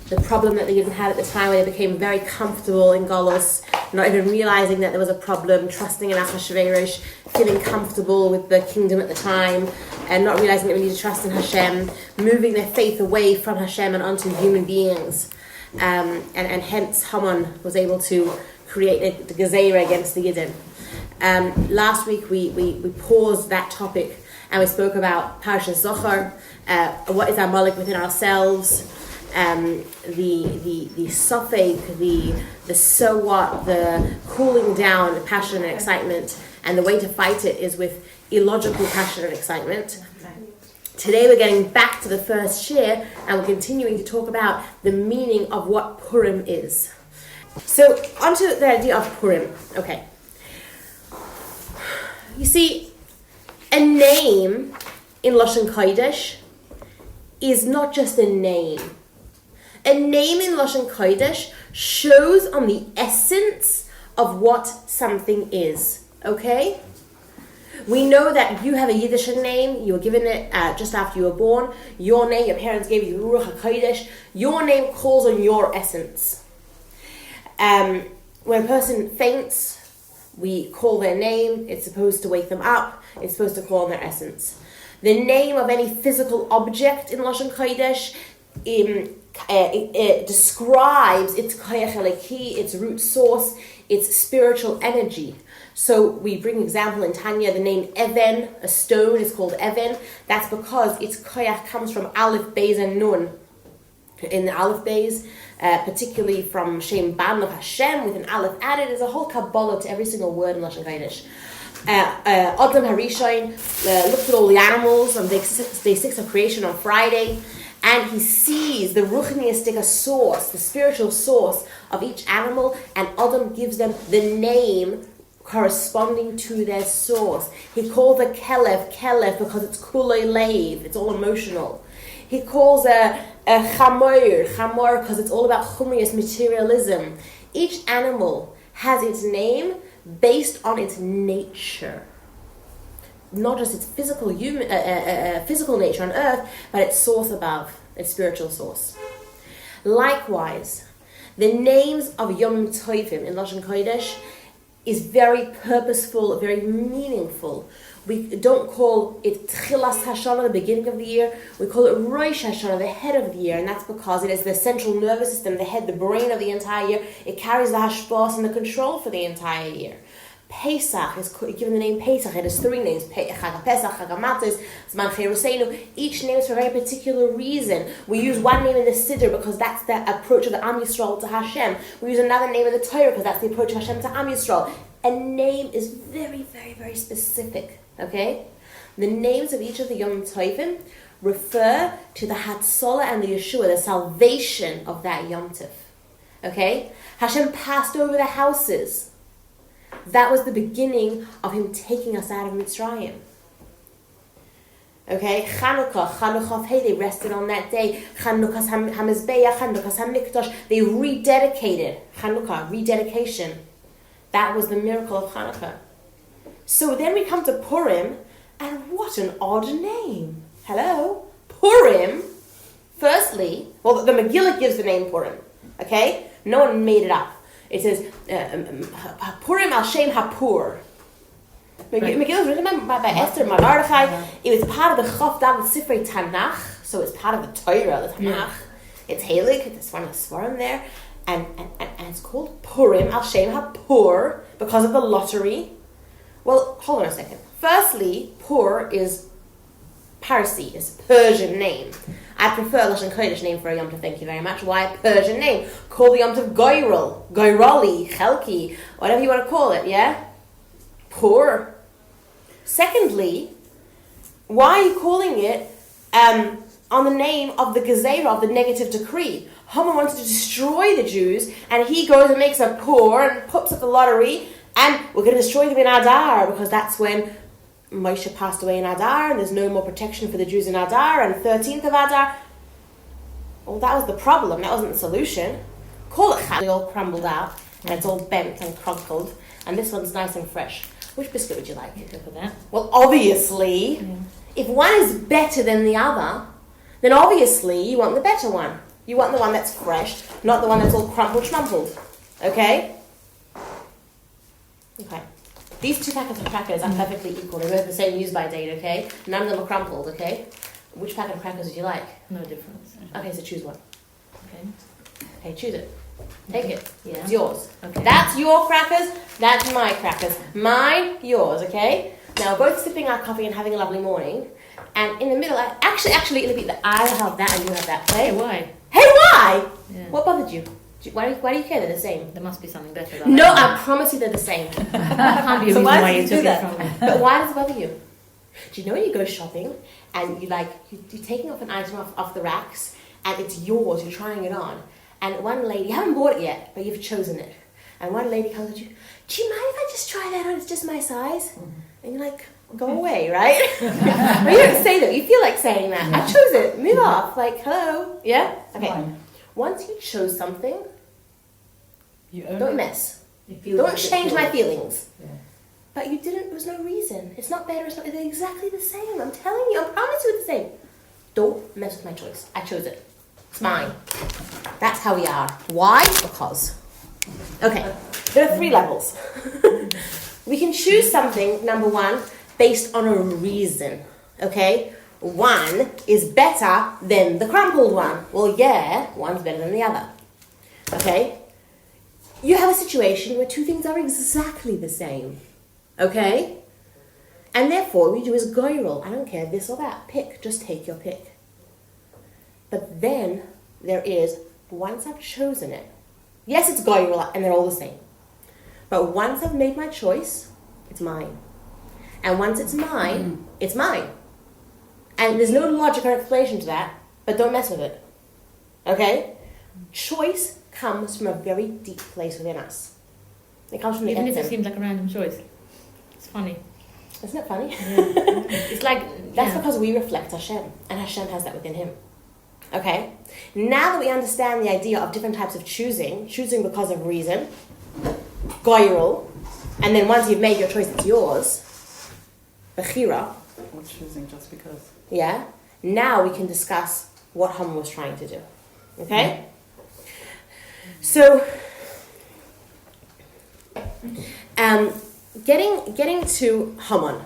the problem that the Yidden had at the time, where they became very comfortable in Golos, not even realizing that there was a problem, trusting in Achashverosh, feeling comfortable with the kingdom at the time, and not realizing that we need to trust in Hashem, moving their faith away from Hashem and onto human beings. And hence Haman was able to create the Gezerah against the Yidden. Last week we paused that topic and we spoke about Parshas Zohar, what is our Malik within ourselves, the sofek, the so what, the cooling down, the passion and excitement, and the way to fight it is with illogical passion and excitement. Today we're getting back to the first shir and we're continuing to talk about the meaning of what Purim is. So onto the idea of Purim. Okay. You see, a name in Lashon Kodesh is not just a name. A name in Lashon Kodesh shows on the essence of what something is. Okay? We know that you have a Yiddish name. You were given it just after you were born. Your name, your parents gave you Ruach HaKodesh. Your name calls on your essence. When a person faints, we call their name. It's supposed to wake them up. It's supposed to call on their essence. The name of any physical object in Lashon Kodesh it describes its koyach eliki, its root source, its spiritual energy. So we bring example in Tanya, the name Even, a stone is called Even. That's because its koyach comes from Aleph, Beis, and Nun. In the Aleph, Beis, particularly from Shem Ban of Hashem with an Aleph added, there's a whole Kabbalah to every single word in Lashon Kodesh. Adam Harishon looked at all the animals on day 6 of creation on Friday, and he sees the ruchniistic source, the spiritual source of each animal, and Adam gives them the name corresponding to their source. He calls a kelev because it's kulei leiv, it's all emotional. He calls a chamor because it's all about chumrius, materialism. Each animal has its name based on its nature. Not just its physical nature on earth, but its source above, its spiritual source. Likewise, the names of Yom Tovim in Lashon Kodesh is very purposeful, very meaningful. We don't call it Tchilas Hashanah, the beginning of the year. We call it Rosh Hashanah, the head of the year, and that's because it is the central nervous system, the head, the brain of the entire year. It carries the hashpos and the control for the entire year. Pesach is given the name Pesach. It has 3 names: Chag Pesach, Chag Matzos, Zman Cheruseinu. Each name is for a very particular reason. We use one name in the Siddur because that's the approach of the Am Yisrael to Hashem. We use another name in the Torah because that's the approach of Hashem to Am Yisrael. A name is very, very, very specific. Okay, the names of each of the Yom Tovim refer to the Hatzalah and the Yeshua, the salvation of that Yom Tov. Okay, Hashem passed over the houses. That was the beginning of him taking us out of Mitzrayim. Okay, Chanukah, they rested on that day. Chanukah's HaMizbeach, Chanukah's HaMikdash, they rededicated. Chanukah, rededication. That was the miracle of Chanukah. So then we come to Purim, and what an odd name. Hello? Purim, firstly, well, the Meggilah gives the name Purim. Okay? No one made it up. It says, Purim al Shem HaPur. Megillah was written by Esther and Mordechai. It was part of the Chof David Sifrei Tanakh, so it's part of the Torah, the Tanakh. It's Helig, it's one of the Svarim there. And it's called Purim al Shem HaPur because of the lottery. Well, hold on a second. Firstly, Pur is Parsi, it's a Persian name. I prefer Lashon Kodesh name for a Yom Tov, thank you very much. Why a Persian name? Call the Yom Tov Goyrol, Goyroli, Chelki, whatever you want to call it, yeah? Pur. Secondly, why are you calling it on the name of the Gezerah, of the negative decree? Haman wants to destroy the Jews, and he goes and makes a Pur and puts up the lottery, and we're going to destroy them in Adar, because that's when Moshe passed away in Adar, and there's no more protection for the Jews in Adar, and 13th of Adar. Well, that was the problem. That wasn't the solution. Call it Chag. They all crumbled out, and it's all bent and crumpled, and this one's nice and fresh. Which biscuit would you like? Go for that. Well, obviously, if one is better than the other, then obviously you want the better one. You want the one that's fresh, not the one that's all crumpled schmumpled. Okay? Okay. These 2 packets of crackers are perfectly equal. They're both the same use-by date, okay? None of them are crumpled, okay? Which packet of crackers would you like? No difference. Okay, so choose one. Okay. Okay, choose it. Take it. Yeah. It's yours. Okay. That's your crackers. That's my crackers. Mine, yours, okay? Now, we're both sipping our coffee and having a lovely morning. And in the middle, actually, it'll be that I have that and you have that. Hey, why? Hey, why? Yeah. What bothered you? Why do you care they're the same? There must be something better. No, I promise you they're the same. That can't be a So reason why why did you you took do it that? from me. But why does it bother you? Do you know when you go shopping and you're taking off an item off the racks and it's yours, you're trying it on, and one lady, you haven't bought it yet, but you've chosen it, and one lady comes at you, do you mind if I just try that on? It's just my size. And you're like, go away, right? But you don't say that. You feel like saying that. I chose it. Move off. Like, hello. Yeah? Okay. Fine. Once you chose something, You own don't it. mess. You feel Don't like it's change my yours. feelings. Yeah. But you didn't, there was no reason. It's not better, it's not, they're exactly the same. I'm telling you, I promise you it's the same. Don't mess with my choice. I chose it. It's mine. That's how we are. Why? Because. Okay, there are 3 levels. We can choose something, number 1, based on a reason. Okay? One is better than the crumpled one. Well, yeah, one's better than the other. Okay? You have a situation where 2 things are exactly the same. Okay? And therefore, what you do is goyrel. I don't care, this or that. Pick. Just take your pick. But then, there is, once I've chosen it, yes, it's goyrel, and they're all the same. But once I've made my choice, it's mine. And once it's mine, it's mine. And there's no logic or explanation to that, but don't mess with it. Okay? Choice comes from a very deep place within us. It comes from the Even if it etzem. seems like a random choice. It's funny. Isn't it funny? Yeah. It's like... That's yeah. because we reflect Hashem, and Hashem has that within him. Okay? Now that we understand the idea of different types of choosing because of reason, goyrel, and then once you've made your choice, it's yours, bechira, Or choosing just because. yeah? Now we can discuss what Haman was trying to do. Okay? So, getting to Haman.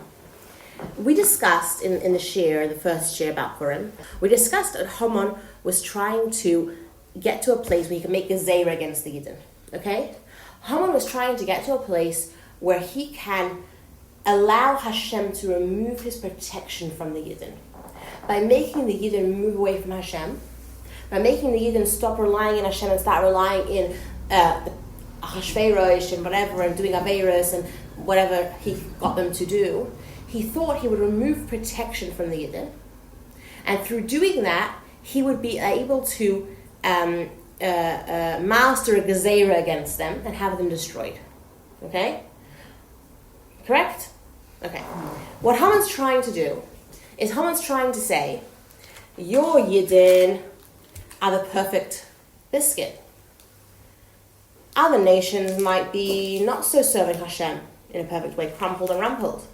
We discussed in the first share about Purim, we discussed that Haman was trying to get to a place where he could make a zera against the Yidden. Okay? Haman was trying to get to a place where he can allow Hashem to remove his protection from the Yidden. By making the Yidden move away from Hashem, by making the Yidden stop relying on Hashem and start relying in Achashverosh and whatever, and doing Averos and whatever he got them to do, he thought he would remove protection from the Yidden. And through doing that, he would be able to master a gezerah against them and have them destroyed. Okay? Correct? Okay. What Haman's trying to do is Haman's trying to say, your Yidden are the perfect biscuit. Other nations might be not so serving Hashem in a perfect way, crumpled and rumpled.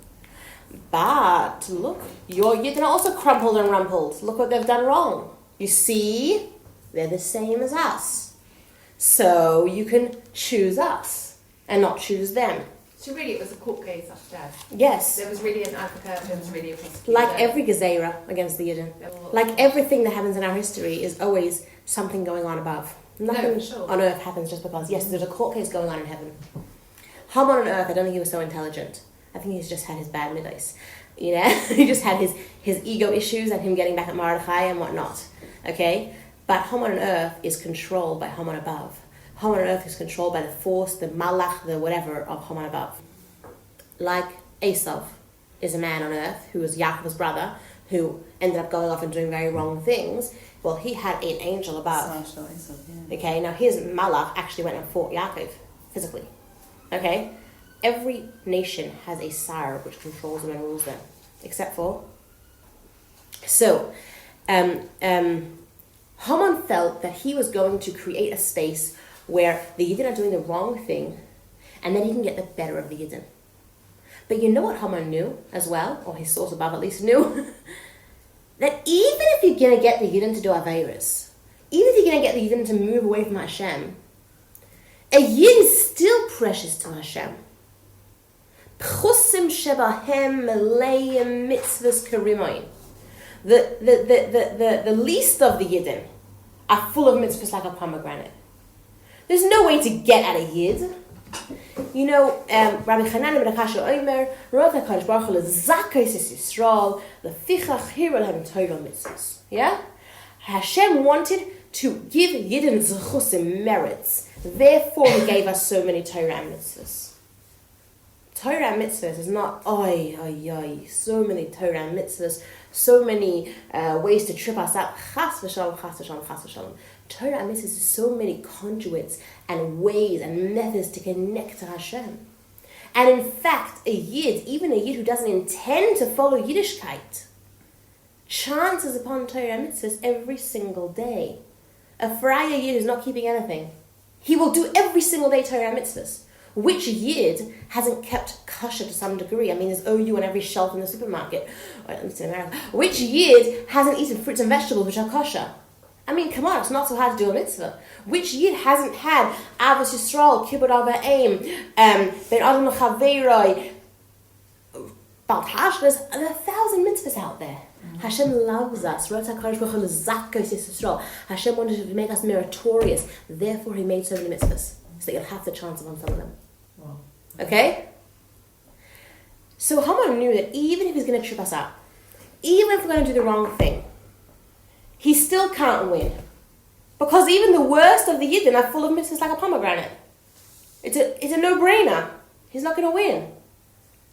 But look, your Yidden are also crumpled and rumpled. Look what they've done wrong. You see, they're the same as us. So you can choose us and not choose them. So really it was a court case after death. Yes. There was really an advocate, there was really a prosecutor. Like every gezerah against the Yidden. Like everything that happens in our history is always something going on above. Nothing for sure. on earth happens just because. Yes, there's a court case going on in heaven. Haman on earth, I don't think he was so intelligent. I think he's just had his bad middays. You know? He just had his ego issues and him getting back at Mordechai and whatnot. Okay? But Haman on earth is controlled by Haman above. Haman on earth is controlled by the force, the malach, the whatever of Haman above. Like Esav is a man on earth who was Yaakov's brother, who ended up going off and doing very wrong things. Well, he had an angel above. Okay, now his malach actually went and fought Yaakov physically. Okay? Every nation has a sire which controls them and rules them, except for. So, Haman felt that he was going to create a space where the Yidden are doing the wrong thing, and then he can get the better of the Yidden. But you know what Haman knew as well, or his source above at least knew? That even if you're going to get the Yidden to do Averis, even if you're going to get the Yidden to move away from Hashem, a Yid is still precious to Hashem. Pchusim shebahem meleim mitzvahs karimoin. The least of the Yidden are full of mitzvahs like a pomegranate. There's no way to get at a Yid. You know, Rabbi Chanan ben Akasha Omer, Rav HaKadosh Baruch Hu l'zakos es Yisrael, l'fichach hiru lehem Torah mitzvahs. Yeah? Hashem wanted to give Yidden zechusim merits. Therefore, He gave us so many Torah mitzvahs. Torah mitzvahs is not, so many Torah mitzvahs, so many ways to trip us up. Chas v'shalom, chas v'shalom, chas v'shalom. Torah mitzvahs is so many conduits and ways and methods to connect to Hashem. And in fact, a Yid, even a Yid who doesn't intend to follow Yiddishkeit, chances upon Torah mitzvahs every single day. A Faraya Yid is not keeping anything. He will do every single day Torah mitzvahs. Which Yid hasn't kept kosher to some degree? I mean, there's OU on every shelf in the supermarket. Which Yid hasn't eaten fruits and vegetables which are kosher? I mean, come on, it's not so hard to do a mitzvah. Which Yid hasn't had Avos Yisrael, Kibbutz Avayim, Ben Adam L'Chaveiroi, Bal Tashras? There's 1,000 mitzvahs out there. Hashem loves us. Hashem wanted to make us meritorious. Therefore, He made so many mitzvahs, so that you'll have the chance upon some of them. Wow. Okay? So Haman knew that even if he's going to trip us up, even if we're going to do the wrong thing, he still can't win. Because even the worst of the Yidden are full of mitzvahs like a pomegranate. It's a no-brainer. He's not going to win.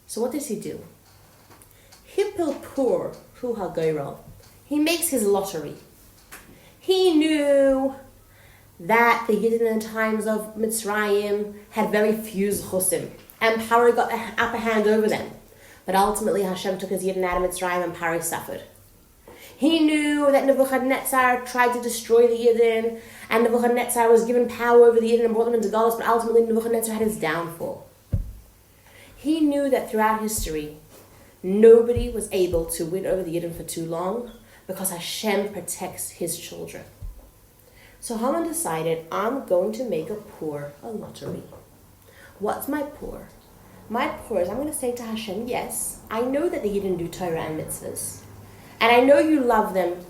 So what does he do? Hippil pur hu ha-goyrol. He makes his lottery. He knew that the Yidden in the times of Mitzrayim had very few zchusim, and Paro got the upper hand over them. But ultimately Hashem took his Yidden out of Mitzrayim and Paro suffered. He knew that Nebuchadnezzar tried to destroy the Yidden, and Nebuchadnezzar was given power over the Yidden and brought them into Galus, but ultimately Nebuchadnezzar had his downfall. He knew that throughout history, nobody was able to win over the Yidden for too long because Hashem protects His children. So Haman decided, I'm going to make a lottery. What's my pur? My pur is I'm going to say to Hashem, yes, I know that the Yidden do Torah and mitzvahs. And I know you love them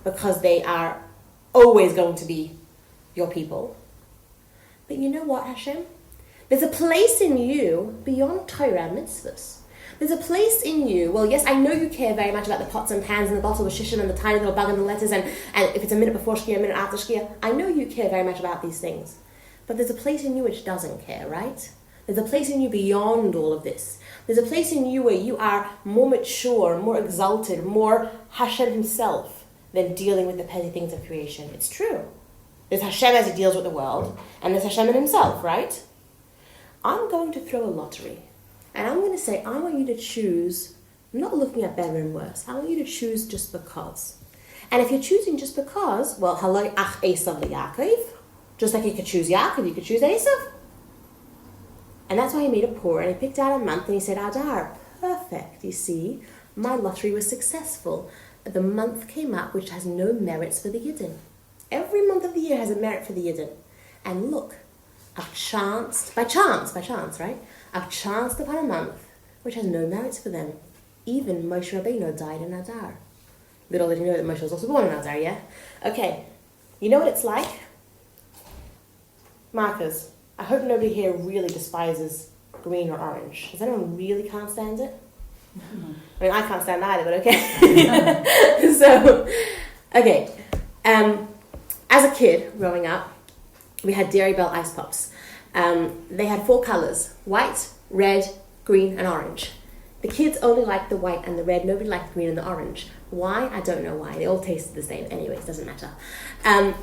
because they are always going to be your people. But you know what, Hashem? There's a place in you beyond Torah and mitzvahs. There's a place in you, well, yes, I know you care very much about the pots and pans and the bottle of shishim and the tiny little bug and the letters and if it's a minute before Shkia, a minute after Shkia. I know you care very much about these things. But there's a place in you which doesn't care, right? There's a place in you beyond all of this. There's a place in you where you are more mature, more exalted, more Hashem Himself than dealing with the petty things of creation. It's true. There's Hashem as He deals with the world, and there's Hashem in Himself, right? I'm going to throw a lottery. And I'm going to say, I want you to choose, not looking at better and worse, I want you to choose just because. And if you're choosing just because, well, haloi ach Esav leYaakov, just like you could choose Yaakov, you could choose Esav. And that's why he made a pur, and he picked out a month, and he said, Adar, perfect, you see, my lottery was successful. The month came up which has no merits for the Yidden. Every month of the year has a merit for the Yidden. And look, I've chanced, by chance, right? I've chanced upon a month which has no merits for them. Even Moshe Rabbeinu died in Adar. Little did you know that Moshe was also born in Adar, yeah? Okay, you know what it's like? Markers. I hope nobody here really despises green or orange. Does anyone really can't stand it? Mm-hmm. I mean, I can't stand either, but okay. So, okay. As a kid growing up, we had Dairy Bell Ice Pops. They had 4 colors: white, red, green, and orange. The kids only liked the white and the red. Nobody liked the green and the orange. Why? I don't know why. They all tasted the same. Anyways, doesn't matter.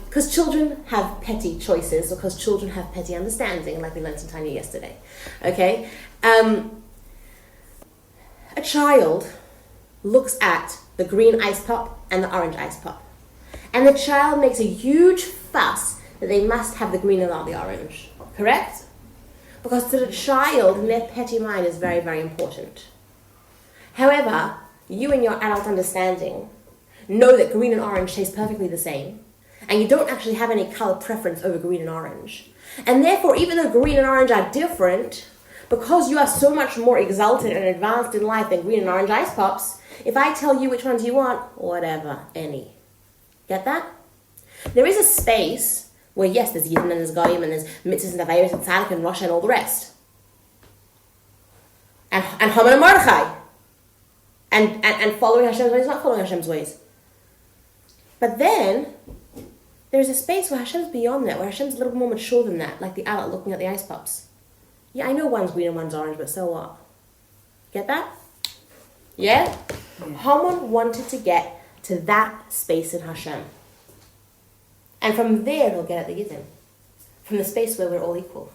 Because children have petty choices, or because children have petty understanding, like we learned in Tanya yesterday. Okay? A child looks at the green ice pop and the orange ice pop. And the child makes a huge fuss that they must have the green and not the orange. Correct? Because to the child, in their petty mind is very, very important. However, you in your adult understanding know that green and orange taste perfectly the same, And you don't actually have any color preference over green and orange. And therefore, even though green and orange are different, because you are so much more exalted and advanced in life than green and orange ice pops, if I tell you which ones you want, whatever, any. Get that? There is a space where, yes, there's Yidden and there's Goyim and there's Mitzvahs and Avayos and Tzaddik and Rosh and all the rest. And Haman and Mordechai. And following Hashem's ways, not following Hashem's ways. But then, there's a space where Hashem's beyond that, where Hashem's a little more mature than that, like the adult looking at the ice pops. Yeah, I know one's green and one's orange, but so what? Get that? Yeah? Haman wanted to get to that space in Hashem. And from there, he'll get at the Yidden. From the space where we're all equal.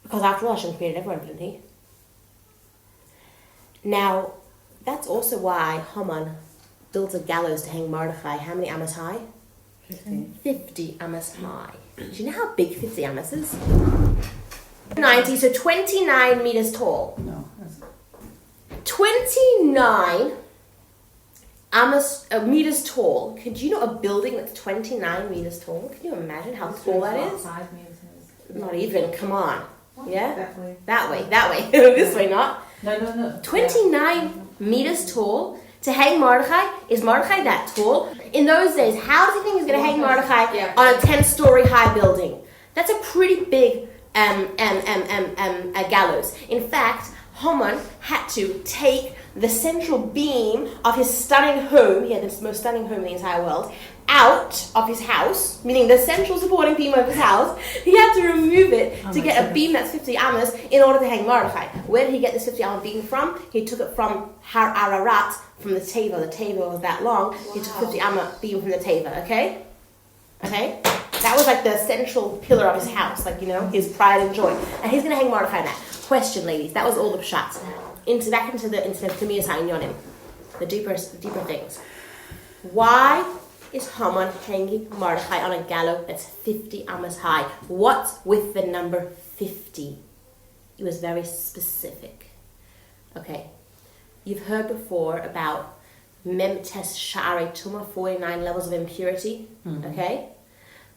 Because after all, Hashem created everyone, didn't he? Now, that's also why Haman built a gallows to hang Mordechai. How many amas high? 50 amas high. Do you know how big 50 amas is? 90, so 29 meters tall. No. 29 meters tall. Could you know a building that's 29 meters tall? Can you imagine how tall that is? 5 meters. Not even, come on. Yeah? That way. That way. This way, not. No. 29 meters tall to hang Mordechai. Is Mordechai that tall? In those days, how does he think he's going to hang Mordechai on a 10-story high building? That's a pretty big gallows. In fact, Haman had to take the central beam of his stunning home, he had the most stunning home in the entire world, out of his house, meaning the central supporting beam of his house. He had to remove it to get a beam that's 50 amas in order to hang Mordechai. Where did he get this 50 amma beam from? He took it from Har Ararat, from the Teva. The Teva was that long. He took 50 amma beam from the Teva, okay? Okay? That was like the central pillar of his house, like, you know, his pride and joy. And he's going to hang Mordechai in that. Question, ladies, that was all the pshat. Back into the Tamias HaInyonim, the deeper things. Why is Haman hanging Mordechai on a gallows that's 50 amas high? What's with the number 50? It was very specific. Okay, you've heard before about Memtes Sha'arei Tumah, 49 levels of impurity, okay?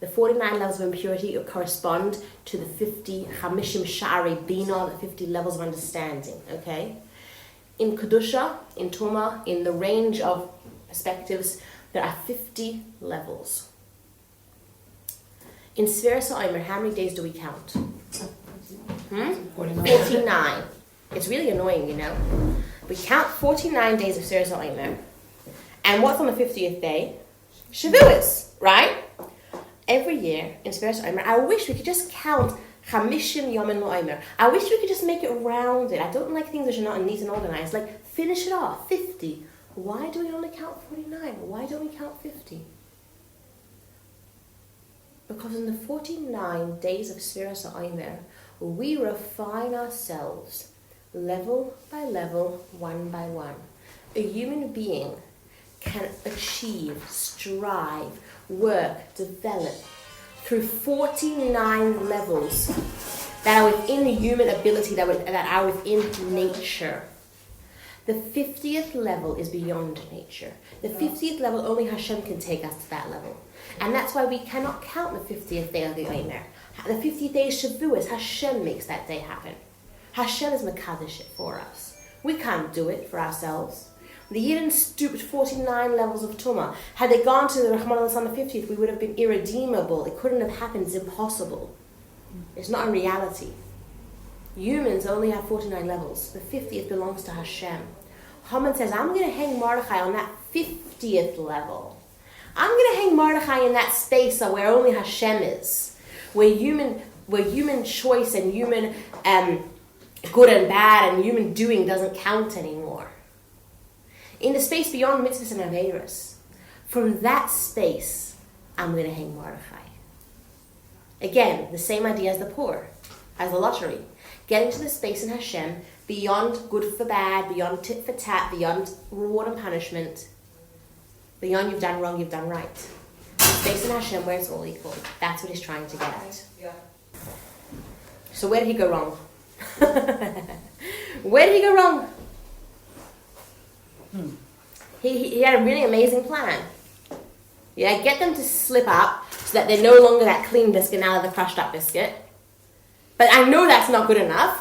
The 49 levels of impurity correspond to the 50 Chamishim Sha'arei Bina, the 50 levels of understanding, okay? In Kedusha, in Tumah, in the range of perspectives, there are 50 levels. In Sfiras HaOmer, how many days do we count? 49. It's really annoying, you know. We count 49 days of Sfiras HaOmer. And what's on the 50th day? Shavuos, right? Every year in Sfiras HaOmer, I wish we could just count Chamishim Yomin L'Omer. I wish we could just make it rounded. I don't like things that are not neat and organized. Like, finish it off, 50. Why do we only count 49? Why don't we count 50? Because in the 49 days of Sfiras HaOmer, we refine ourselves level by level, one by one. A human being can achieve, strive, work, develop through 49 levels that are within human ability, that are within nature. The 50th level is beyond nature. The 50th level, only Hashem can take us to that level. And that's why we cannot count the 50th day of the Omer. The 50th day is Shavuos. Hashem makes that day happen. Hashem is Mekadosh it for us. We can't do it for ourselves. The Yidden stooped 49 levels of Tumah. Had they gone to the Rahman al on the 50th, we would have been irredeemable. It couldn't have happened. It's impossible. It's not a reality. Humans only have 49 levels. The 50th belongs to Hashem. Haman says, I'm going to hang Mordechai on that 50th level. I'm going to hang Mordechai in that space where only Hashem is. Where human choice and human good and bad and human doing doesn't count anymore. In the space beyond mitzvahs and averos, from that space, I'm going to hang Mordechai. Again, the same idea as the poor, as the lottery. Getting to the space in Hashem, beyond good for bad, beyond tit for tat, beyond reward and punishment, beyond you've done wrong, you've done right. The space in Hashem where it's all equal. That's what he's trying to get at. So where did he go wrong? Where did he go wrong? He had a really amazing plan. Yeah, get them to slip up so that they're no longer that clean biscuit, now they're the crushed up biscuit. But I know that's not good enough.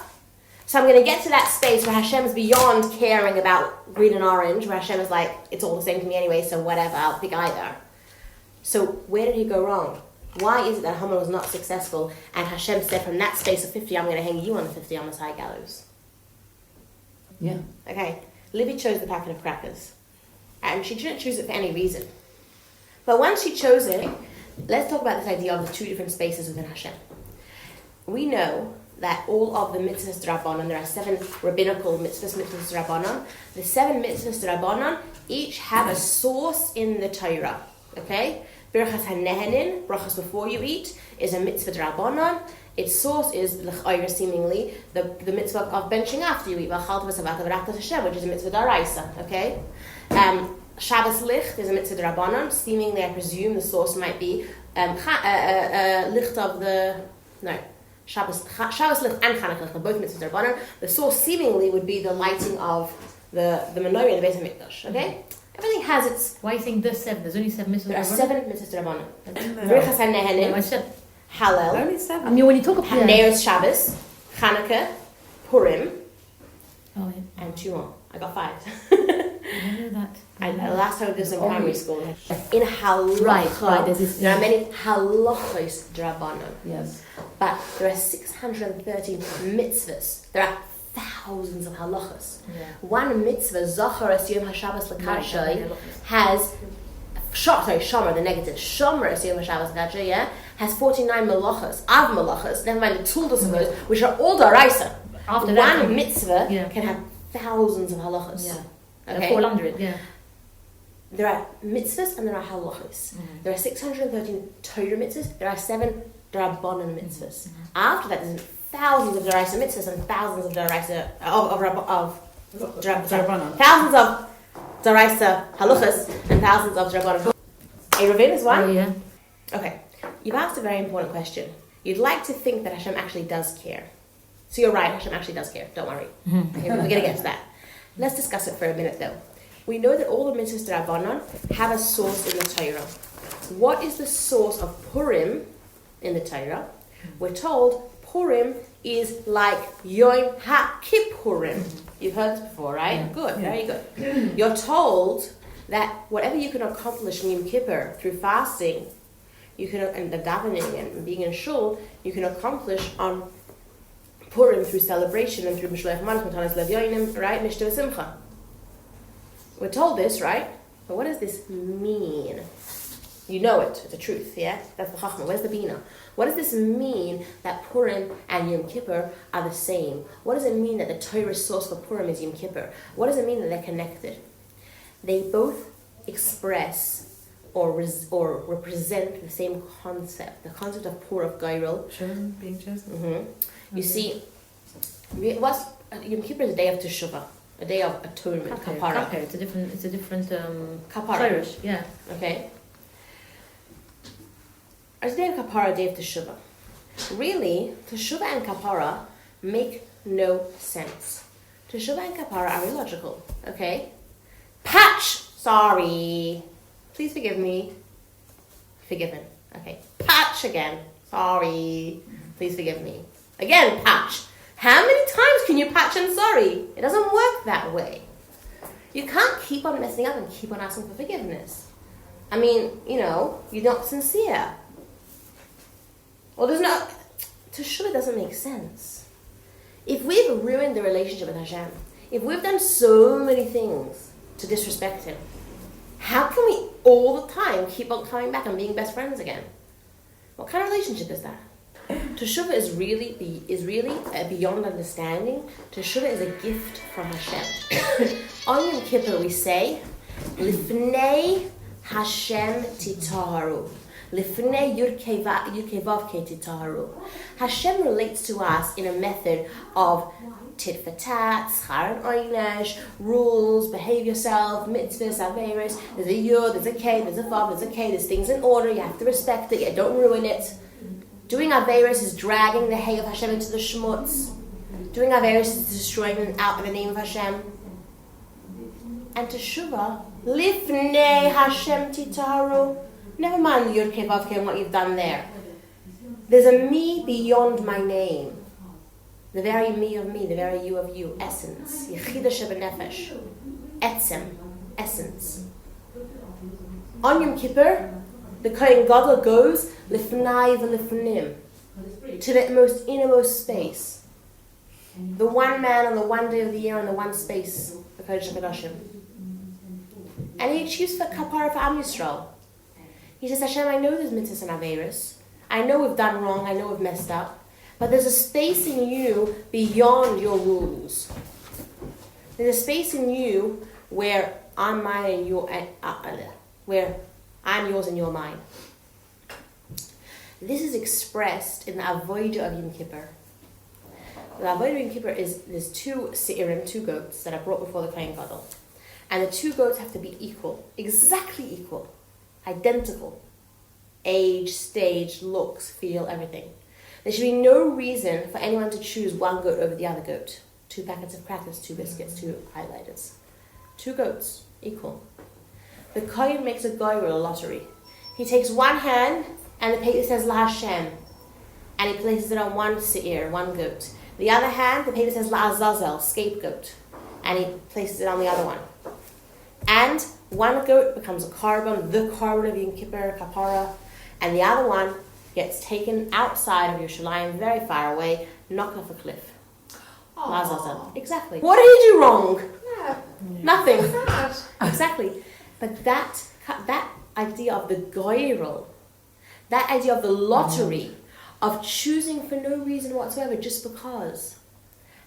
So I'm going to get to that space where Hashem is beyond caring about green and orange, where Hashem is like, it's all the same to me anyway, so whatever, I'll pick either. So where did he go wrong? Why is it that Haman was not successful and Hashem said from that space of 50, I'm going to hang you on the 50 on the side gallows? Yeah. Okay, Libby chose the packet of crackers. And she didn't choose it for any reason. But once she chose it, let's talk about this idea of the two different spaces within Hashem. We know that all of the mitzvahs d'Rabbanan, there are 7 rabbinical mitzvahs d'Rabbanan. The 7 mitzvahs d'Rabbanan each have a source in the Torah. Okay? Birchas HaNehenin, brachas before you eat, is a mitzvah d'Rabbanan. Its source is, seemingly, the mitzvah of benching after you eat, which is a mitzvah d'Oraisa. Okay? Shabbos Licht is a mitzvah d'Rabbanan. Seemingly, I presume the source might be Licht of the... No. Shabbos Licht and Chanukah Licht are both mitzvahs d'Rabbanan. The source seemingly would be the lighting of the menorah in the Beis HaMikdash. Okay? Everything has its... Why you think there's 7? There's only 7 mitzvahs. There are 7 mitzvahs d'Rabbanan. No. Birchas HaNehenin, I said, Hallel, Only 7. I mean, when you talk about Neres Shabbos, Chanukah, Purim, Oh, yeah. and 2 more. I got 5. I know that. Last time I was in primary school. In halacha, Right, there's this- there are many halachos d'Rabbanan. Yes. But there are 613 mitzvahs. There are thousands of halachas. Yeah. One mitzvah, Zachar es Yom HaShabbos L'Kadshay, Right. has, Shomer, the negative, Shomer es Yom HaShabbos L'Kadshay, yeah, has 49 malachas, av malachas, never mind the tuldas of those, which are all d'Oraisa. After One that, mitzvah Yeah. can have thousands of halachas. Yeah. Okay? Fall under it, yeah. There are mitzvahs and there are halachas. There are 613 Torah mitzvahs. There are 7 D'Rabbanan mitzvahs. After that, there's thousands of D'Oraisa mitzvahs and thousands of D'Oraisa D'Rabbanan. thousands of D'Oraisa halachas and thousands of D'Rabbanan. Eruvin is one. Oh, yeah. Okay, you've asked a very important question. You'd like to think that Hashem actually does care. So you're right, Hashem actually does care. Don't worry. Okay, we're going to get to that. Let's discuss it for a minute though. We know that all the mitzvahs d'Rabbanan have a source in the Torah. What is the source of Purim in the Torah? We're told Purim is like Yom HaKippurim. You've heard this before, right? Yeah. Good, Yeah. very good. You're told that whatever you can accomplish in Yom Kippur through fasting, you can, and the davening and being in shul, you can accomplish on Purim through celebration and through Mishloach Manos, Matanas Lev Yoinim, right? Mishta V'Simcha. We're told this, right? But what does this mean? You know it. It's a truth, yeah? That's the Chachma. Where's the Bina? What does this mean that Purim and Yom Kippur are the same? What does it mean that the Torah source for Purim is Yom Kippur? What does it mean that they're connected? They both express or represent the same concept. The concept of Pur of Gairul. Chosen, being chosen. Mm-hmm. You see, Yom Kippur is a day of Teshuvah. A day of atonement, kapara. Kapara. It's a different Kapara. Irish, yeah. Okay. It's a day of kapara, a day of teshuvah. Really, teshuvah and kapara make no sense. Teshuvah and kapara are illogical. Okay. Patch. Sorry. Please forgive me. Forgiven. Okay. Patch again. Sorry. Please forgive me. Again, patch. How many times can you patch and sorry? It doesn't work that way. You can't keep on messing up and keep on asking for forgiveness. I mean, you're not sincere. Well, Teshuvah doesn't make sense. If we've ruined the relationship with Hashem, if we've done so many things to disrespect Him, how can we all the time keep on coming back and being best friends again? What kind of relationship is that? Teshuvah is really beyond understanding. Teshuvah is a gift from Hashem. On Yom Kippur we say, Lifnei Hashem titaharu. Lifnei Yud Vav Kei titaharu. Hashem relates to us in a method of tit for tat, schar and oynesh, rules, behave yourself, mitzvahs, averos. There's a yud, there's a k, there's a vav, there's a k. There's things in order. You have to respect it. Yeah, don't ruin it. Doing averos is dragging the hay of Hashem into the shmutz. Doing averos is destroying them out in the name of Hashem. And teshuvah, lifnei Hashem titaharu. Never mind the Yud Kei Vav Kei and what you've done there. There's a me beyond my name. The very me of me, the very you of you, essence. Yechida shebenefesh. Etzem, essence. On Yom Kippur, the Kohen Gadol goes lifnai v'lifnim, to the most innermost space. The one man on the one day of the year on the one space, the Kodesh HaKadoshim. And he achieves for kapara for Am Yisrael. He says, Hashem, I know there's mitzvahs and averis. I know we've done wrong, I know we've messed up. But there's a space in you beyond your rules. There's a space in you where I'm mine and you're, where I'm yours and you're mine. This is expressed in the avodah of Yom Kippur. The avodah of Yom Kippur is there's two seirim, two goats that are brought before the Kohen Gadol, and the two goats have to be equal, exactly equal, identical, age, stage, looks, feel, everything. There should be no reason for anyone to choose one goat over the other goat. 2 packets of crackers, 2 biscuits, 2 highlighters. 2 goats, equal. The Kohen makes a goyrel, a lottery. He takes one hand and the paper says La Hashem, and he places it on one seir, one goat. The other hand, the paper says La Azazel, scapegoat, and he places it on the other one. And one goat becomes a korban, the korban of Yom Kippur, kapara, and the other one gets taken outside of Yerushalayim, very far away, knocked off a cliff. La Azazel. Exactly. What did he do wrong? Yeah. Nothing. Sad. Exactly. But that idea of the goyrel, that idea of the lottery, of choosing for no reason whatsoever, just because,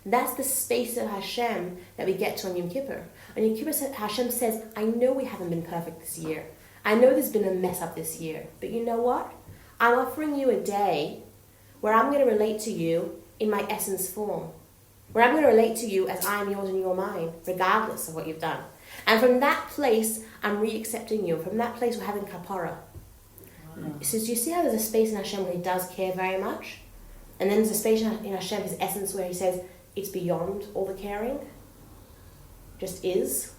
that's the space of Hashem that we get to on Yom Kippur. On Yom Kippur, Hashem says, I know we haven't been perfect this year. I know there's been a mess up this year. But you know what? I'm offering you a day where I'm going to relate to you in my essence form. Where I'm going to relate to you as I am yours and you're mine, regardless of what you've done. And from that place, I'm re-accepting you. From that place, we're having kapara. So do you see how there's a space in Hashem where he does care very much? And then there's a space in Hashem, his essence, where he says, it's beyond all the caring. Just is.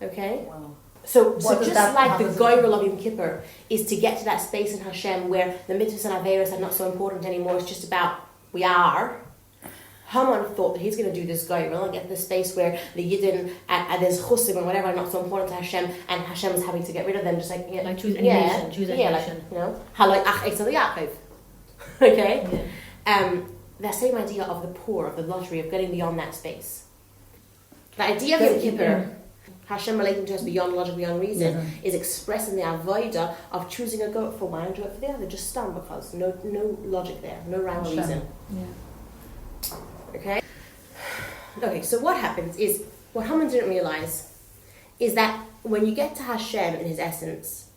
Okay? Wow. So What does just that like the happen? goyrel of Yom Kippur is to get to that space in Hashem where the mitzvahs and averos are not so important anymore. It's just about we are. Haman thought that he's going to do this goyrel and get to the space where the Yidden and there's chusim and whatever are not so important to Hashem, and Hashem is having to get rid of them, just like Like choose any nation, choose any like, nation. you know, haloi ach Esav Yaakov. Okay. Yeah. That same idea of the poor, of the lottery, of getting beyond that space. The idea of Yom Kippur, Hashem relating to us beyond logic, beyond reason, is expressed in the avodah of choosing a goat for one and do it for the other, just stunned because no logic there, no rhyme or reason. Yeah. Okay? Okay, so what happens is, what Haman didn't realize is that when you get to Hashem in his essence,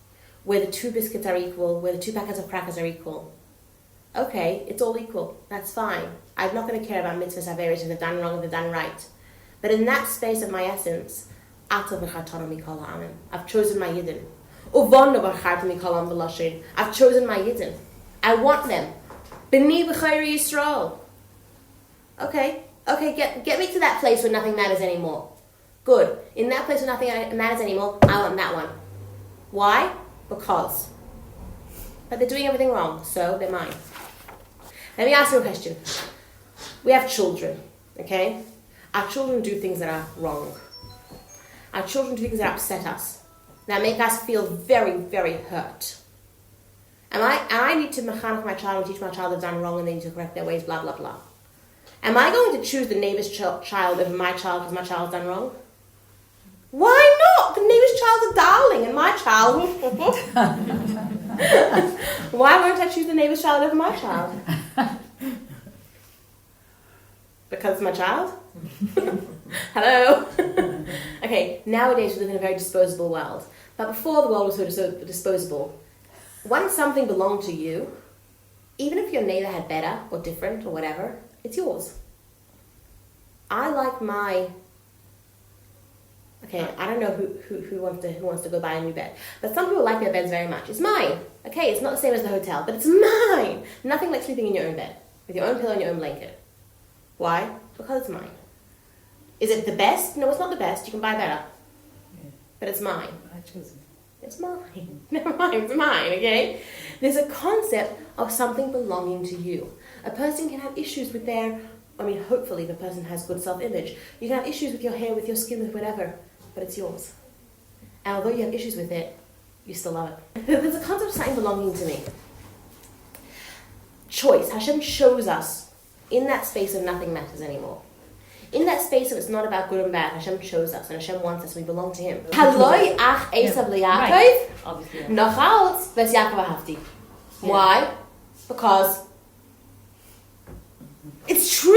where the 2 biscuits are equal, where the 2 packets of crackers are equal, okay, it's all equal, that's fine. I'm not going to care about mitzvahs, averis, if they've done wrong, if they've done right. But in that space of my essence, I've chosen my Yidden. I've chosen my Yidden. I want them. B'ni b'chayri Yisrael. Okay, get me to that place where nothing matters anymore. Good. In that place where nothing matters anymore, I want that one. Why? Because. But they're doing everything wrong, so they're mine. Let me ask you a question. We have children, okay? Our children do things that are wrong. Our children do things that upset us, that make us feel very, very hurt. And I need to mechanech my child and teach my child they've done wrong and they need to correct their ways, blah, blah, blah. Am I going to choose the neighbor's child over my child because my child's done wrong? Why not? The neighbor's child's a darling and my child... Why won't I choose the neighbor's child over my child? Because it's my child? Hello? Okay, nowadays we live in a very disposable world. But before the world was so disposable, once something belonged to you, even if your neighbor had better or different or whatever, it's yours. I like my... Okay, I don't know who wants to go buy a new bed. But some people like their beds very much. It's mine. Okay, it's not the same as the hotel, but it's mine. Nothing like sleeping in your own bed, with your own pillow and your own blanket. Why? Because it's mine. Is it the best? No, it's not the best. You can buy better. Yeah. But it's mine. I chose it. It's mine. Never mind, it's mine, okay? There's a concept of something belonging to you. A person can have issues with hopefully the person has good self-image. You can have issues with your hair, with your skin, with whatever, but it's yours. And although you have issues with it, you still love it. There's a concept of something belonging to me. Choice. Hashem shows us in that space of nothing matters anymore. In that space of it's not about good and bad, Hashem chose us, and Hashem wants us, we belong to Him. Haloi ach Esav liYaakov, Obviously. nachalt ves Yaakov ahavti. Why? Because it's true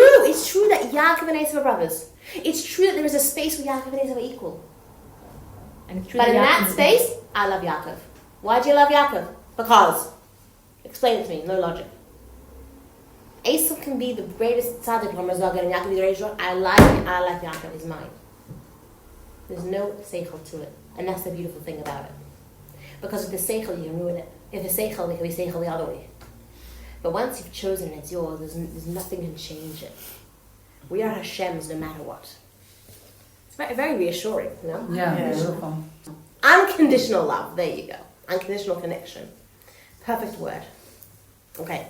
that Yaakov and Esav are brothers. It's true that there is a space where Yaakov and Esav are equal. And it's true But in that Yaakov- space, I love Yaakov. Why do you love Yaakov? Because. Explain it to me, no logic. Esav can be the greatest tzaddik, and Yaakov can be the greatest. I like Yaakov, he's mine. There's no seichel to it. And that's the beautiful thing about it. Because with the seichel, you can ruin it. If the seichel, it can be seichel the other way. But once you've chosen it, it's yours, there's nothing can change it. We are Hashem's no matter what. It's very, very reassuring, you know? Yeah. Beautiful. Unconditional love, there you go. Unconditional connection. Perfect word. Okay.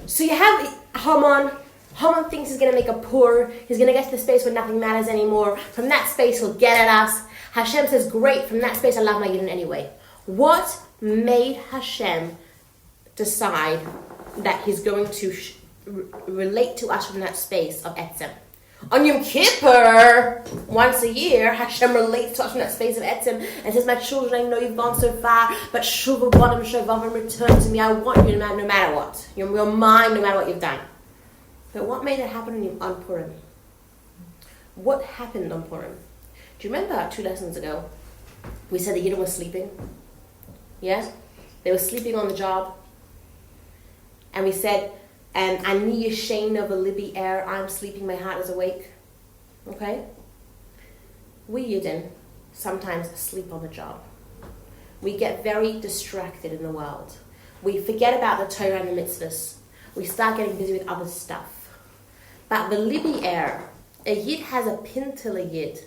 So you have Haman. Haman thinks he's going to make a pur. He's going to get to the space where nothing matters anymore. From that space, he'll get at us. Hashem says, great, from that space, I love my Yidden anyway. What made Hashem decide that he's going to relate to us from that space of Etzem? On Yom Kippur, once a year, Hashem relates to us from that space of Etzem and says, my children, I know you've gone so far, but Shuva Bonam Shavavim, return to me. I want you no matter what. You're mine no matter what you've done. But what made it happen on Purim? What happened on Purim? Do you remember 2 lessons ago, we said the Yidden were sleeping? Yes? They were sleeping on the job. And we said, Ani Yeshena v'libi er, I'm sleeping, my heart is awake. Okay? We Yidden sometimes sleep on the job. We get very distracted in the world. We forget about the Torah and the mitzvahs. We start getting busy with other stuff. But the libi er, a Yid has a pintel a Yid,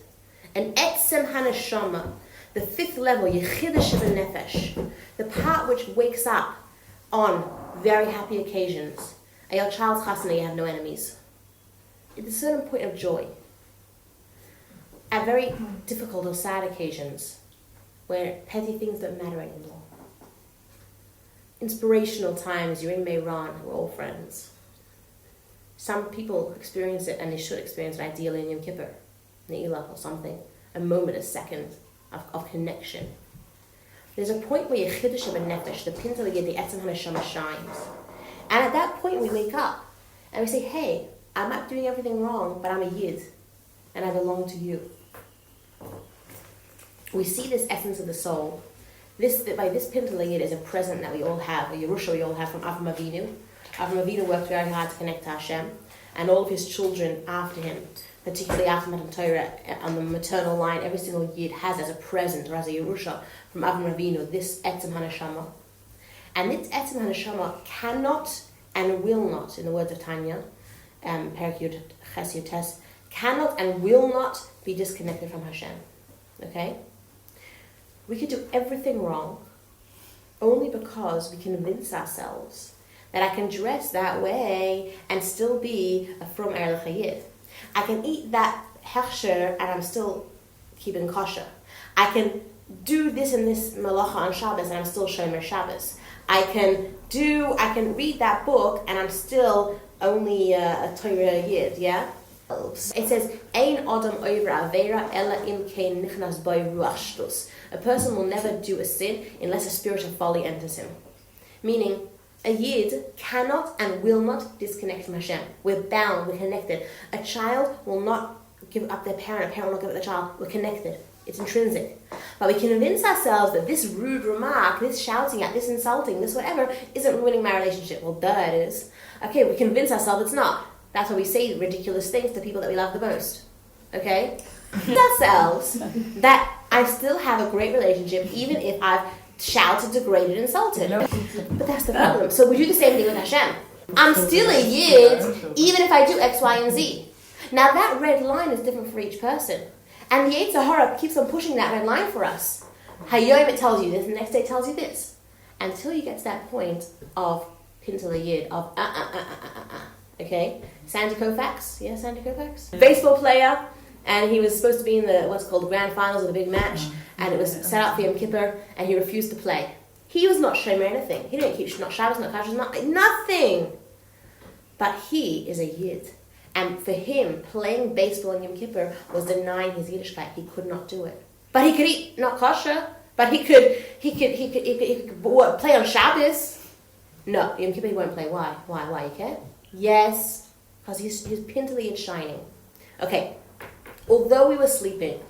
an etzem hanashama, the 5th level, yechidah nefesh, the part which wakes up on very happy occasions. At your child's chasana, you have no enemies. It's a certain point of joy. At very difficult or sad occasions, where petty things don't matter anymore. Inspirational times, you're in Meiran, we're all friends. Some people experience it, and they should experience it ideally in Yom Kippur, Ne'ilah or something, a moment, a second of connection. There's a point where Yechidah Nefesh, the pintel Yid, the Etzem HaNeshama shines. And at that point we wake up, and we say, hey, I'm not doing everything wrong, but I'm a Yid, and I belong to you. We see this essence of the soul. By this pintel Yid is a present that we all have, a Yerusha we all have from Avram Avinu. Avram Avinu worked very hard to connect to Hashem, and all of his children after him, particularly after Matan Torah, on the maternal line, every single Yid has as a present or as a Yerusha from Avram Avinu this Etzem HaNeshama. And this Etzem HaNeshama cannot and will not, in the words of Tanya, Perek Yud Ches Yud Tes, cannot and will not be disconnected from Hashem. Okay? We could do everything wrong only because we convince ourselves that I can dress that way and still be a from Erlich Hayid. I can eat that hechsher and I'm still keeping kosher. I can do this and this malacha on Shabbos and I'm still shomer Shabbos. I can read that book and I'm still only a Torah Yid, yeah? It says, Ein Adam over Avera ela im kein nichnas by ruach shtus. A person will never do a sin unless a spirit of folly enters him. Meaning, a Yid cannot and will not disconnect from Hashem. We're bound, we're connected. A child will not give up their parent, a parent will not give up the child. We're connected. It's intrinsic. But we convince ourselves that this rude remark, this shouting at, this insulting, this whatever, isn't ruining my relationship. Well, duh, it is. Okay, we convince ourselves it's not. That's why we say ridiculous things to people that we love the most. Okay? Ourselves that I still have a great relationship even if I've shouted, degraded, insulted. But that's the problem. So we do the same thing with Hashem. I'm still a Yid even if I do X, Y, and Z. Now that red line is different for each person. And the Yetzer Hara keeps on pushing that red line for us. Hayom it tells you this, and the next day it tells you this. Until you get to that point of Pintel Yid, of okay? Sandy Koufax, yeah, Sandy Koufax? Baseball player, and he was supposed to be in the, what's called the grand finals of the big match, and it was set up for Yom Kippur, and he refused to play. He was not shomer anything. He didn't keep, not Shabbos, not Kashrus, not nothing. But he is a Yid. And for him, playing baseball in Yom Kippur was denying his Yiddishkeit. He could not do it. But he could eat not kosher. But he could play on Shabbos. No, Yom Kippur he won't play. Why? Why? You care? Yes, because his pintily is shining. Okay. Although we were sleeping,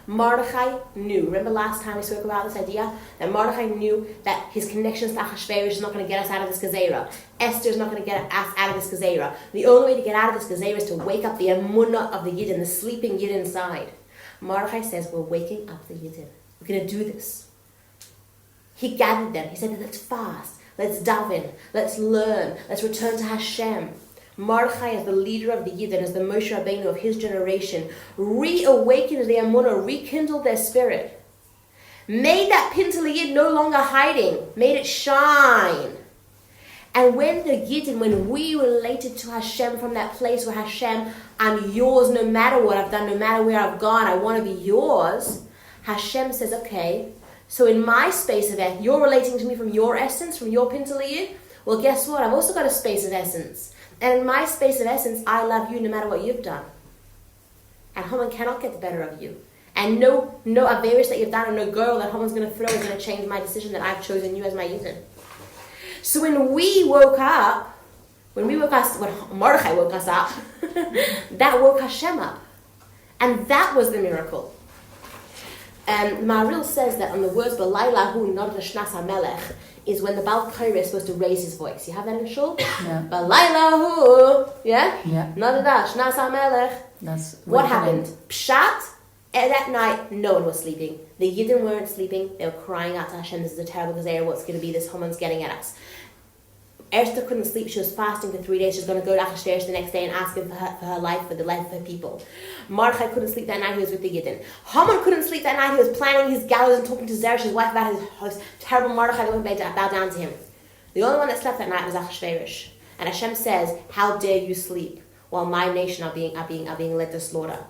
Mordechai knew. Remember last time we spoke about this idea? That Mordechai knew that his connections to Achashverosh is not going to get us out of this gezerah. Esther is not going to get us out of this gezerah. The only way to get out of this gezerah is to wake up the emunah of the Yidden, the sleeping Yid inside. Mordechai says, we're waking up the Yidden. We're going to do this. He gathered them. He said, let's fast. Let's daven. Let's learn. Let's return to Hashem. Mordechai, as the leader of the Yidden, as the Moshe Rabbeinu of his generation, reawakened the Amunah, rekindled their spirit, made that Pintel Yid no longer hiding, made it shine. And when the Yidden, when we related to Hashem from that place where Hashem, I'm yours no matter what I've done, no matter where I've gone, I want to be yours, Hashem says, okay, so in my space of essence, you're relating to me from your essence, from your Pintel Yid? Well, guess what? I've also got a space of essence. And in my space of essence, I love you no matter what you've done. And Haman cannot get the better of you. And no Averis that you've done, and no girl that Haman's going to throw is going to change my decision that I've chosen you as my Yidden. So when Mordechai woke us up, that woke Hashem up. And that was the miracle. And Maharil says that on the words B'layla hu nod l'shnas hamelech is when the Baal Korah is supposed to raise his voice. You have that in Shul? Yeah. B'layla hu, yeah? Yeah. Nod l'shnas hamelech. That's What happened? Pshat, that night, no one was sleeping. The Yidden weren't sleeping. They were crying out to Hashem, this is a terrible gezerah, what's going to be, this Haman's getting at us. Esther couldn't sleep. She was fasting for 3 days. She was going to go to Achashverosh the next day and ask him for her life, for the life of her people. Mordechai couldn't sleep that night. He was with the Yidden. Haman couldn't sleep that night. He was planning his gallows and talking to Zeresh, his wife, about his terrible Mordechai that wouldn't bow down to him. The only one that slept that night was Achashverosh. And Hashem says, how dare you sleep while my nation are being led to slaughter.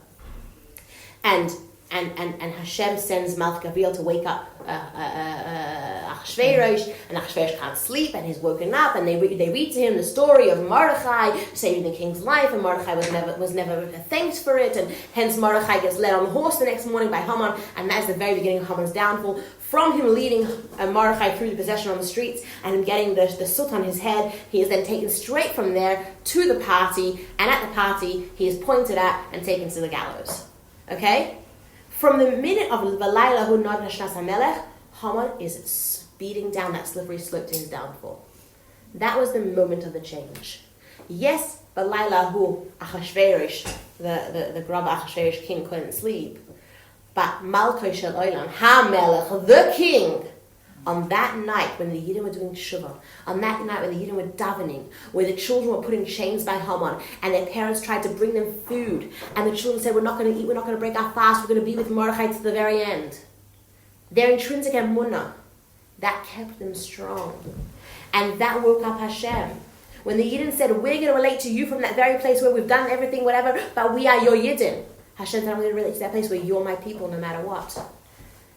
And Hashem sends Malach Gabriel to wake up Achashverosh, and Achashverosh can't sleep, and he's woken up, and they read to him the story of Mordechai saving the king's life, and Mordechai was never thanked for it, and hence Mordechai gets led on the horse the next morning by Haman, and that's the very beginning of Haman's downfall. From him leading Mordechai through the procession on the streets, and him getting the soot on his head, he is then taken straight from there to the party, and at the party he is pointed at and taken to the gallows. Okay? From the minute of V'layla hu nod l'shnas hamelech, Haman is speeding down that slippery slope to his downfall. That was the moment of the change. Yes, V'layla hu Achashverosh, the Grab Achashverosh king, couldn't sleep. But Malko shel Olam, HaMelech, the king, on that night when the Yidden were doing Shuvah, on that night when the Yidden were davening, where the children were put in chains by Haman, and their parents tried to bring them food, and the children said, we're not going to eat, we're not going to break our fast, we're going to be with Mordechai to the very end. Their intrinsic emunah, that kept them strong. And that woke up Hashem. When the Yidden said, we're going to relate to you from that very place where we've done everything, whatever, but we are your Yidden. Hashem said, I'm going to relate to that place where you're my people no matter what.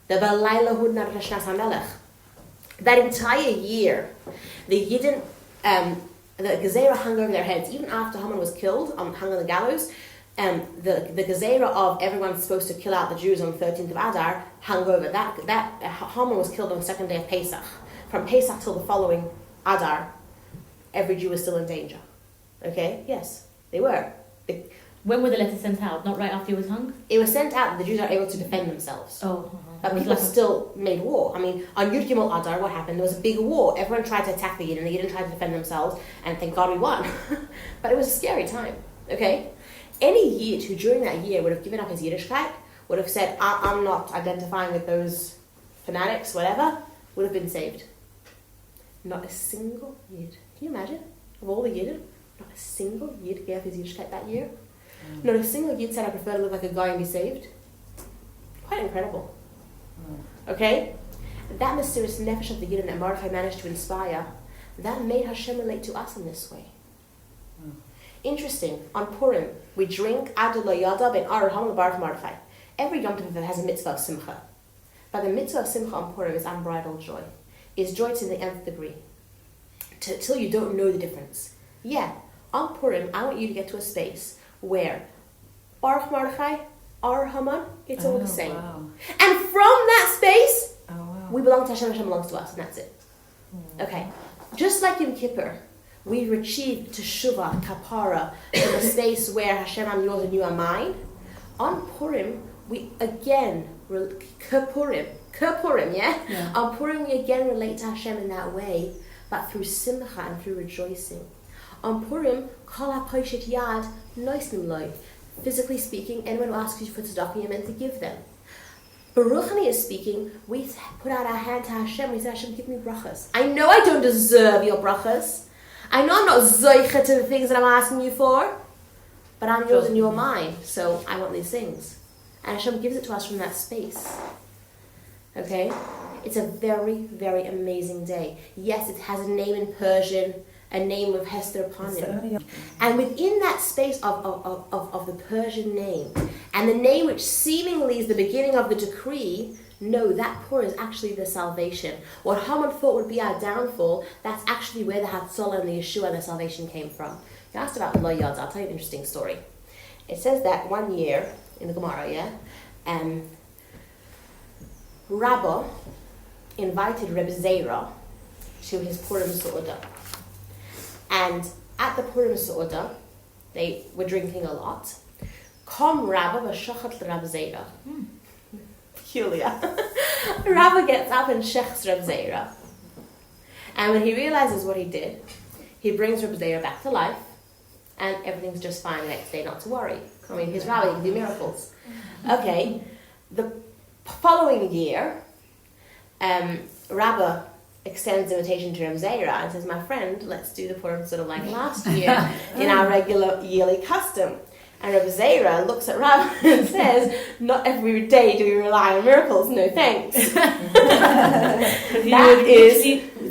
The B'layla hu nod l'shnas hamelech. That entire year, the Yidden, the gezerah hung over their heads. Even after Haman was killed, hung on the gallows, the gezerah of everyone's supposed to kill out the Jews on the 13th of Adar hung over. That Haman was killed on the second day of Pesach. From Pesach till the following Adar, every Jew was still in danger. Okay? Yes, they were. When were the letters sent out? Not right after he was hung? It was sent out that the Jews are able to defend themselves. Oh. But people still made war. I mean, on Yud Gimel Adar, what happened? There was a big war. Everyone tried to attack the Yidden, and the Yidden tried to defend themselves, and thank God we won. But it was a scary time, okay? Any Yid who during that year would have given up his Yiddishkeit, would have said, I'm not identifying with those fanatics, whatever, would have been saved. Not a single Yid. Can you imagine? Of all the Yidden, not a single Yid gave up his Yiddishkeit that year. Not a single Yid said, I prefer to live like a guy and be saved. Quite incredible. Okay? That mysterious nefesh of the Yidden that Mordechai managed to inspire, that made Hashem relate to us in this way. Interesting. On Purim, we drink Adullah Yada ben Arham Baruch Mordechai. Every Yom Tov has a mitzvah of simcha. But the mitzvah of simcha on Purim is unbridled joy. Is joy to the nth degree. Till you don't know the difference. Yeah, on Purim, I want you to get to a space where Baruch Mordechai, Ar Haman, it's all the same. Wow. And from that space, Oh, wow. we belong to Hashem, Hashem belongs to us, and that's it. Okay. Just like in Kippur, we achieve teshuvah, kapara, from a space where Hashem, I'm yours and you are mine. On Purim, we again, Purim, yeah? On Purim, we again relate to Hashem in that way, but through simcha and through rejoicing. On Purim, kol ha-poshet yad noisnim loy. Physically speaking, anyone who asks you for tzedakah, you're meant to give them. Baruchani is speaking, we put out our hand to Hashem, we say, Hashem, give me brachas. I know I don't deserve your brachas. I know I'm not zoicha to the things that I'm asking you for, but I'm yours and you're mine, so I want these things. And Hashem gives it to us from that space. Okay? It's a very, very amazing day. Yes, it has a name in Persian, a name of Hester upon it. And within that space of the Persian name, and the name which seemingly is the beginning of the decree, no, that pour is actually the salvation. What Haman thought would be our downfall, that's actually where the Hatzalah and the Yeshua and the salvation came from. You asked about Lo Yad, I'll tell you an interesting story. It says that one year, in the Gemara, Rabbah invited Reb Zera to his Purim Su'udah. And at the Purim Su'udah, they were drinking a lot. Kom Rabbah v'shachat l'Reb Zera. Peculiar. Rabbah gets up and shechs Reb Zera. And when he realizes what he did, he brings Reb Zera back to life, and everything's just fine the next day, not to worry. I mean, he's Rabbi, he can do miracles. Okay, the following year, Rabbah extends the invitation to Reb Zera and says, my friend, let's do the Purim sort of like last year in our regular yearly custom. And Reb Zera looks at Rabbah and says, not every day do we rely on miracles, no thanks. He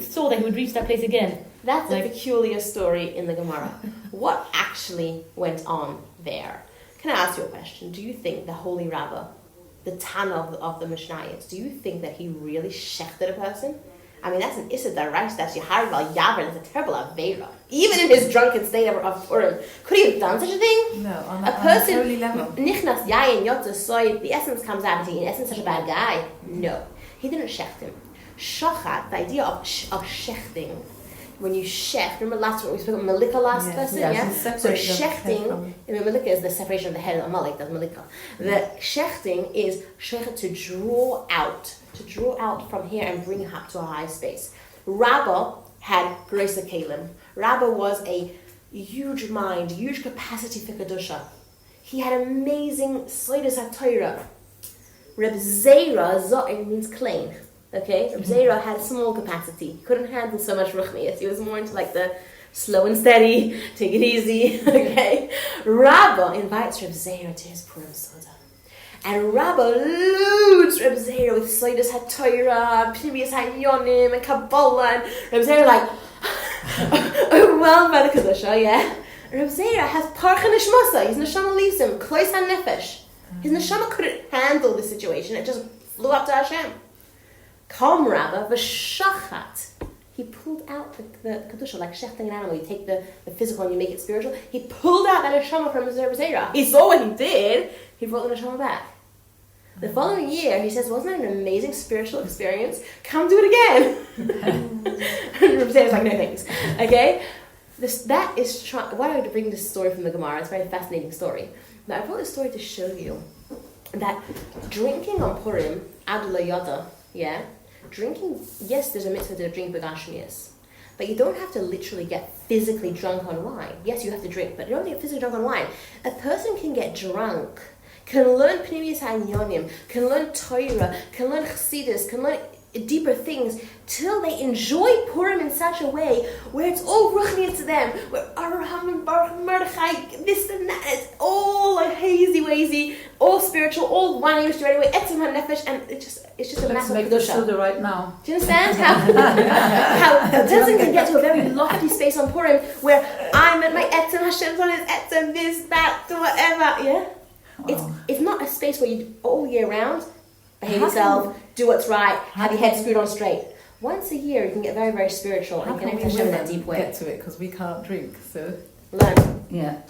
saw that he would reach that place again. That's a peculiar story in the Gemara. What actually went on there? Can I ask you a question? Do you think the holy Rabbah, the Tana of the Mishnayos, do you think that he really shechted a person? I mean, that's an Issa Darash, that's Yahar Val Yavar, that's a terrible Aveira. Even in his drunken state of Purim, could he have done such a thing? No, on a person, on a holy level. Nichnas Yayin Yotza Soy, the essence comes out, is he in essence such a bad guy? No. He didn't shecht him. Shachat, the idea of shechting, when you shecht, remember last week we spoke about Malika last lesson? So shechting, Malika is the separation of the head of Malik, that's Malika. The shechting is shechet to draw out from here and bring it up to a high space. Rabbah had Gresa Kalim. Rabbah was a huge mind, huge capacity for Kedusha. He had amazing Sleidas HaTorah. Reb Zera, Zo'in means clean. Okay? Reb Zera had a small capacity. He couldn't handle so much Ruchnias. He was more into like the slow and steady, take it easy. Okay? Rabbah invites Reb Zera to his Purim Soda. And Rabbah loads Reb Zera with Sleidas HaTorah, Pnimius HaYonim, and Kabbalah, and Reb Zera like overwhelmed by the Kedusha, yeah? Reb Zera has Parcha Nishmasa, his neshama leaves him, Klois HaNefesh. His neshama couldn't handle the situation, it just flew up to Hashem. Kom Rabbah v'shachat. He pulled out the Kedusha, like shechting an animal. You take the physical and you make it spiritual. He pulled out that neshama from Reb Zera. He saw what he did. He brought the neshama back. The following year, he says, wasn't that an amazing spiritual experience? Come do it again. And Reb Zera's like, no thanks. Okay? Why do I bring this story from the Gemara? It's a very fascinating story. But I brought this story to show you that drinking on Purim, Adula Yada, yeah? Drinking, yes, there's a mitzvah to drink begashmias, but you don't have to literally get physically drunk on wine. Yes, you have to drink, but you don't get physically drunk on wine. A person can get drunk, can learn Pnimius HaYonim, can learn Torah, can learn Chassidus, can learn deeper things till they enjoy Purim in such a way where it's all ruchni to them, where Abraham and Baruch and Mordechai, this and that, it's all like hazy wazy, all spiritual, all one English right away, etzem ha-nefesh, and it's just a Let's massive make the kedusha. Suda right now. Do you understand how a person can get to a very lofty space on Purim where I'm at my etzem, Hashem's on his etzem, this, that, whatever, yeah? Wow. It's not a space where you all year round behave yourself, do what's right, have your head screwed on straight. Once a year, you can get very, very spiritual and connect to Hashem in that deep way. Get to it because we can't drink, so Learn, yeah,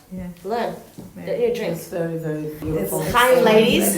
learn. Don't need a drink. it's very, very beautiful. Chaim, ladies.